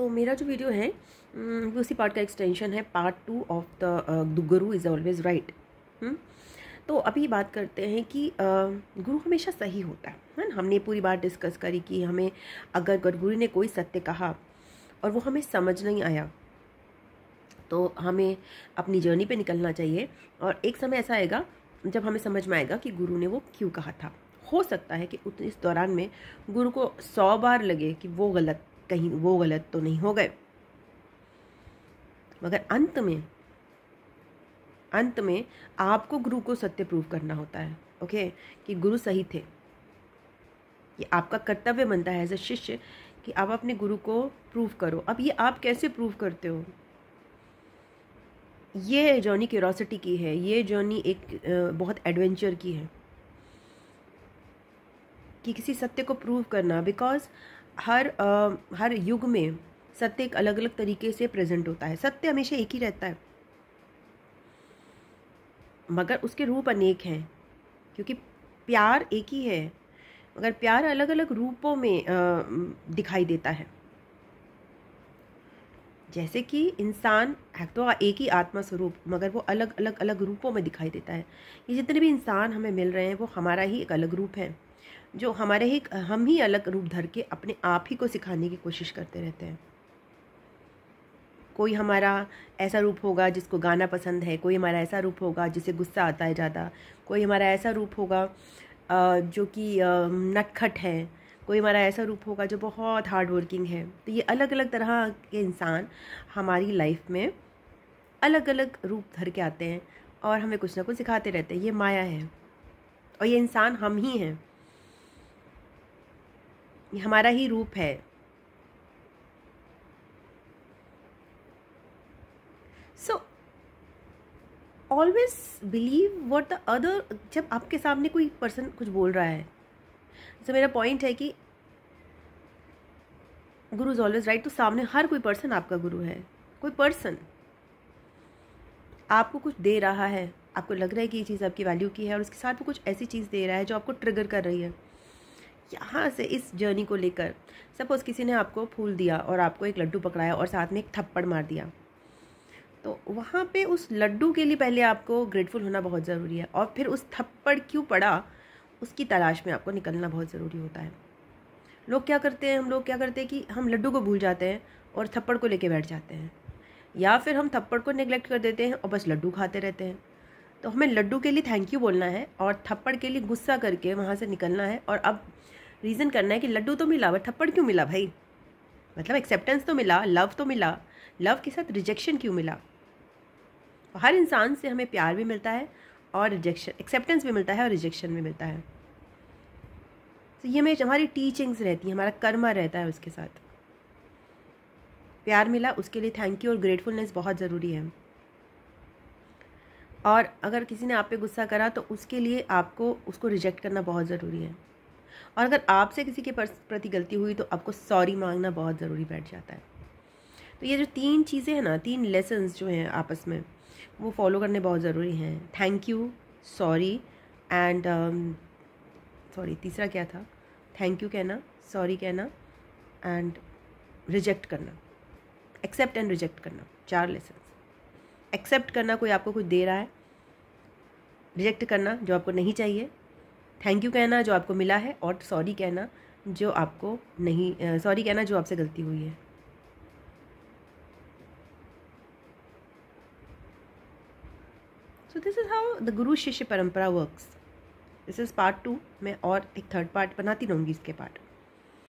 मेरा जो वीडियो है वो उसी पार्ट का एक्सटेंशन है, part 2 of the Guru is always right. तो अभी बात करते हैं कि गुरु हमेशा सही होता है ना। हमने पूरी बात डिस्कस करी कि हमें अगर गुरु ने कोई सत्य कहा और वो हमें समझ नहीं आया तो हमें अपनी जर्नी पे निकलना चाहिए, और एक समय ऐसा आएगा जब हमें समझ में आएगा कि गुरु ने वो क्यों कहा था। हो सकता है कि इस दौरान में गुरु को 100 बार लगे कि वो गलत, कहीं वो गलत तो नहीं हो गए, मगर अंत में आपको गुरु को सत्य प्रूव करना होता है। ओके, कि गुरु सही थे। ये आपका कर्तव्य बनता है एज अ शिष्य कि आप अपने गुरु को प्रूव करो। अब ये आप कैसे प्रूव करते हो, ये जर्नी क्यूरोसिटी की है, ये जर्नी एक बहुत एडवेंचर की है कि किसी सत्य को प्रूव करना। बिकॉज हर युग में सत्य एक अलग अलग तरीके से प्रेजेंट होता है। सत्य हमेशा एक ही रहता है मगर उसके रूप अनेक हैं, क्योंकि प्यार एक ही है मगर प्यार अलग अलग रूपों में दिखाई देता है। जैसे कि इंसान है तो एक ही आत्मा स्वरूप, मगर वो अलग अलग रूपों में दिखाई देता है। ये जितने भी इंसान हमें मिल रहे हैं वो हमारा ही एक अलग रूप है, जो हम ही अलग रूप धर के अपने आप ही को सिखाने की कोशिश करते रहते हैं। कोई हमारा ऐसा रूप होगा जिसको गाना पसंद है, कोई हमारा ऐसा रूप होगा जिसे गुस्सा आता है ज़्यादा, कोई हमारा ऐसा रूप होगा जो कि नटखट है, कोई हमारा ऐसा रूप होगा जो बहुत हार्ड वर्किंग है। तो ये अलग अलग तरह के इंसान हमारी लाइफ में अलग अलग रूप धर के आते हैं और हमें कुछ ना कुछ सिखाते रहते हैं। ये माया है और ये इंसान हम ही हैं, ये हमारा ही रूप है। So always believe what the other. जब आपके सामने कोई पर्सन कुछ बोल रहा है, तो मेरा पॉइंट है कि गुरु इज ऑलवेज राइट, तो सामने हर कोई पर्सन आपका गुरु है। कोई पर्सन आपको कुछ दे रहा है, आपको लग रहा है कि ये चीज़ आपकी वैल्यू की है, और उसके साथ वो कुछ ऐसी चीज़ दे रहा है जो आपको ट्रिगर कर रही है। यहाँ से इस जर्नी को लेकर सपोज किसी ने आपको फूल दिया और आपको एक लड्डू पकड़ाया और साथ में एक थप्पड़ मार दिया, तो वहाँ पे उस लड्डू के लिए पहले आपको ग्रेटफुल होना बहुत ज़रूरी है, और फिर उस थप्पड़ क्यों पड़ा उसकी तलाश में आपको निकलना बहुत ज़रूरी होता है। हम लोग क्या करते हैं कि हम लड्डू को भूल जाते हैं और थप्पड़ को लेके बैठ जाते हैं, या फिर हम थप्पड़ को नेग्लेक्ट कर देते हैं और बस लड्डू खाते रहते हैं। तो हमें लड्डू के लिए थैंक यू बोलना है और थप्पड़ के लिए गुस्सा करके वहाँ से निकलना है, और अब रीज़न करना है कि लड्डू तो मिला बट थप्पड़ क्यों मिला भाई। मतलब एक्सेप्टेंस तो मिला, लव तो मिला, लव के साथ रिजेक्शन क्यों मिला। हर इंसान से हमें प्यार भी मिलता है और रिजेक्शन, एक्सेप्टेंस भी मिलता है और रिजेक्शन भी मिलता है। तो ये में हमारी टीचिंग्स रहती हैं, हमारा कर्मा रहता है। उसके साथ प्यार मिला, उसके लिए थैंक यू और ग्रेटफुलनेस बहुत ज़रूरी है। और अगर किसी ने आप पे गुस्सा करा तो उसके लिए आपको उसको रिजेक्ट करना बहुत ज़रूरी है। और अगर आपसे किसी के प्रति गलती हुई तो आपको सॉरी मांगना बहुत ज़रूरी बैठ जाता है। तो ये जो 3 चीज़ें हैं ना, 3 लेसन्स जो हैं आपस में, वो फॉलो करने बहुत ज़रूरी हैं। थैंक यू, सॉरी एंड तीसरा क्या था, थैंक यू कहना, सॉरी कहना एंड रिजेक्ट करना, एक्सेप्ट एंड रिजेक्ट करना। 4 लेसन्स। एक्सेप्ट करना, कोई आपको कुछ दे रहा है, रिजेक्ट करना जो आपको नहीं चाहिए, थैंक यू कहना जो आपको मिला है, और सॉरी कहना जो आपको नहीं, सॉरी कहना जो आपसे गलती हुई है। So this is how the गुरु शिष्य परंपरा वर्क्स। This is part 2। मैं और एक 3rd पार्ट बनाती रहूँगी इसके पार्ट।